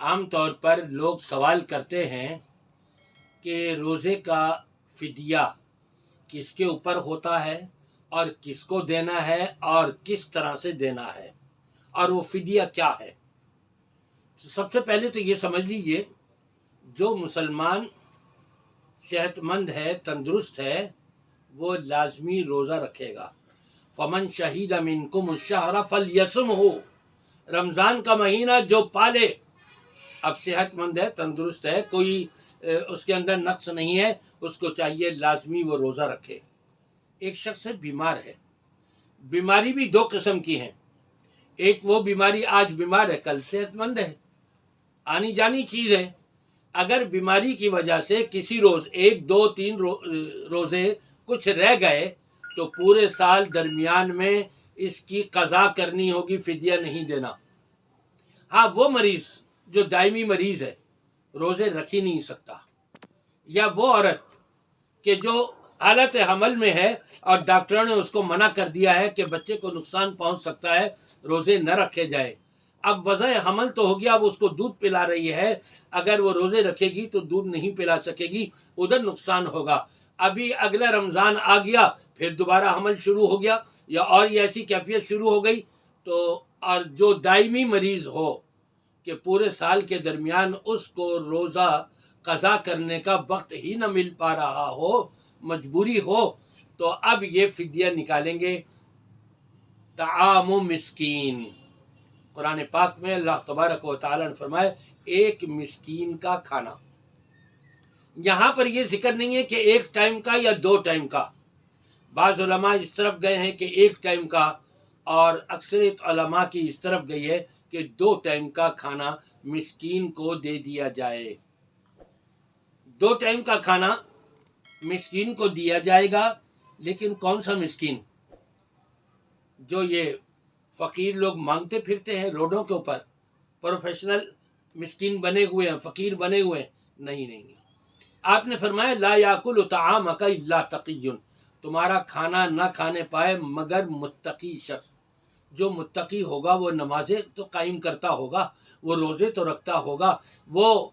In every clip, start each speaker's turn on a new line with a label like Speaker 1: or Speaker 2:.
Speaker 1: عام طور پر لوگ سوال کرتے ہیں کہ روزے کا فدیہ کس کے اوپر ہوتا ہے اور کس کو دینا ہے اور کس طرح سے دینا ہے، اور وہ فدیہ کیا ہے۔ سب سے پہلے تو یہ سمجھ لیجئے، جو مسلمان صحت مند ہے، تندرست ہے، وہ لازمی روزہ رکھے گا۔ فمن شہید منکم الشہر فلیصمہ، رمضان کا مہینہ جو پالے، اب صحت مند ہے، تندرست ہے، کوئی اس کے اندر نقص نہیں ہے، اس کو چاہیے لازمی وہ روزہ رکھے۔ ایک شخص بیمار ہے، بیماری بھی دو قسم کی ہیں، ایک وہ بیماری آج بیمار ہے، کل صحت مند ہے، آنی جانی چیز ہے۔ اگر بیماری کی وجہ سے کسی روز 1 2 3 روزے کچھ رہ گئے تو پورے سال درمیان میں اس کی قضا کرنی ہوگی، فدیہ نہیں دینا۔ ہاں، وہ مریض جو دائمی مریض ہے، روزے رکھ ہی نہیں سکتا، یا وہ عورت کہ جو حالت حمل میں ہے اور ڈاکٹروں نے اس کو منع کر دیا ہے کہ بچے کو نقصان پہنچ سکتا ہے، روزے نہ رکھے جائیں۔ اب وضع حمل تو ہو گیا، اب اس کو دودھ پلا رہی ہے، اگر وہ روزے رکھے گی تو دودھ نہیں پلا سکے گی، ادھر نقصان ہوگا۔ ابھی اگلا رمضان آ گیا، پھر دوبارہ حمل شروع ہو گیا یا اور یہ ایسی کیفیت شروع ہو گئی تو، اور جو دائمی مریض ہو کہ پورے سال کے درمیان اس کو روزہ قضا کرنے کا وقت ہی نہ مل پا رہا ہو، مجبوری ہو، تو اب یہ فدیہ نکالیں گے۔ طعام مسکین، قرآن پاک میں اللہ تبارک و تعالیٰ نے فرمایا ایک مسکین کا کھانا۔ یہاں پر یہ ذکر نہیں ہے کہ 1 ٹائم کا یا 2 ٹائم کا، بعض علماء اس طرف گئے ہیں کہ 1 ٹائم کا، اور اکثریت علماء کی اس طرف گئی ہے کہ 2 ٹائم کا کھانا مسکین کو دے دیا جائے۔ 2 ٹائم کا کھانا مسکین کو دیا جائے گا، لیکن کون سا مسکین؟ جو یہ فقیر لوگ مانگتے پھرتے ہیں روڈوں کے اوپر، پروفیشنل مسکین بنے ہوئے ہیں، فقیر بنے ہوئے ہیں، نہیں۔ آپ نے فرمایا لا یاکل طعامک الا تقی، تمہارا کھانا نہ کھانے پائے مگر متقی شخص۔ جو متقی ہوگا وہ نمازیں تو قائم کرتا ہوگا، وہ روزے تو رکھتا ہوگا، وہ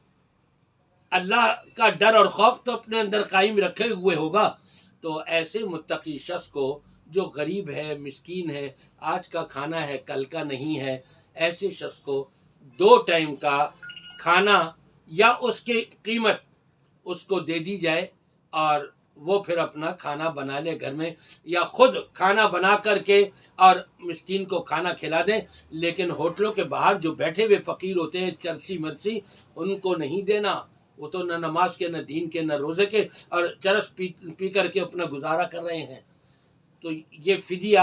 Speaker 1: اللہ کا ڈر اور خوف تو اپنے اندر قائم رکھے ہوئے ہوگا۔ تو ایسے متقی شخص کو جو غریب ہے، مسکین ہے، آج کا کھانا ہے کل کا نہیں ہے، ایسے شخص کو 2 ٹائم کا کھانا یا اس کی قیمت اس کو دے دی جائے، اور وہ پھر اپنا کھانا بنا لے گھر میں، یا خود کھانا بنا کر کے اور مسکین کو کھانا کھلا دیں۔ لیکن ہوٹلوں کے باہر جو بیٹھے ہوئے فقیر ہوتے ہیں، چرسی مرسی، ان کو نہیں دینا، وہ تو نہ نماز کے، نہ دین کے، نہ روزے کے، اور چرس پی کر کے اپنا گزارا کر رہے ہیں۔ تو یہ فدیہ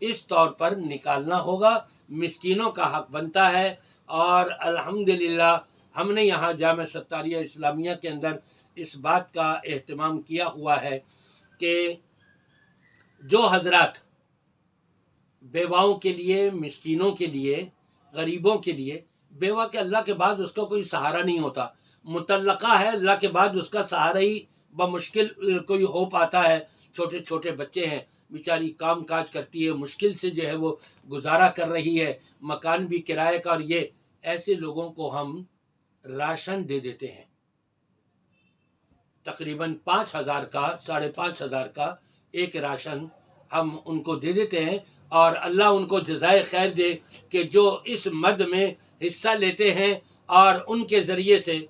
Speaker 1: اس طور پر نکالنا ہوگا، مسکینوں کا حق بنتا ہے۔ اور الحمدللہ ہم نے یہاں جامعہ ستاریہ اسلامیہ کے اندر اس بات کا اہتمام کیا ہوا ہے کہ جو حضرات بیواؤں کے لیے، مسکینوں کے لیے، غریبوں کے لیے، بیوہ کے اللہ کے بعد اس کا کوئی سہارا نہیں ہوتا، مطلقہ ہے اللہ کے بعد اس کا سہارا ہی بمشکل کوئی ہو پاتا ہے، چھوٹے چھوٹے بچے ہیں، بیچاری کام کاج کرتی ہے، مشکل سے جو ہے وہ گزارا کر رہی ہے، مکان بھی کرائے کا، اور یہ ایسے لوگوں کو ہم راشن دے دیتے ہیں، تقریباً 5,000 کا، 5,500 کا ایک راشن ہم ان کو دے دیتے ہیں، اور اللہ ان کو جزائے خیر دے کہ جو اس مد میں حصہ لیتے ہیں، اور ان کے ذریعے سے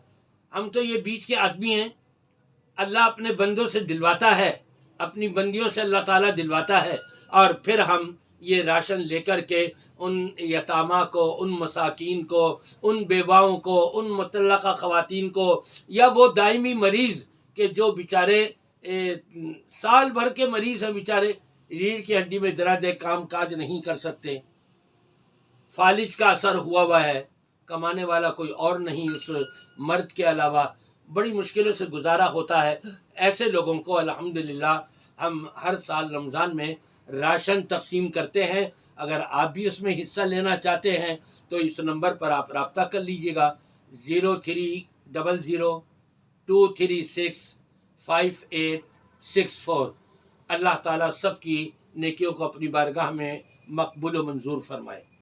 Speaker 1: ہم تو یہ بیچ کے آدمی ہیں، اللہ اپنے بندوں سے دلواتا ہے، اپنی بندیوں سے اللہ تعالیٰ دلواتا ہے، اور پھر ہم یہ راشن لے کر کے ان یتامہ کو، ان مساکین کو، ان بیواؤں کو، ان مطلقہ خواتین کو، یا وہ دائمی مریض کہ جو بیچارے سال بھر کے مریض ہیں، بیچارے ریڑھ کی ہڈی میں درد ہے، کام کاج نہیں کر سکتے، فالج کا اثر ہوا ہے، کمانے والا کوئی اور نہیں اس مرد کے علاوہ، بڑی مشکلوں سے گزارا ہوتا ہے، ایسے لوگوں کو الحمدللہ ہم ہر سال رمضان میں راشن تقسیم کرتے ہیں۔ اگر آپ بھی اس میں حصہ لینا چاہتے ہیں تو اس نمبر پر آپ رابطہ کر لیجئے گا، 0300-236-5864۔ اللہ تعالیٰ سب کی نیکیوں کو اپنی بارگاہ میں مقبول و منظور فرمائے۔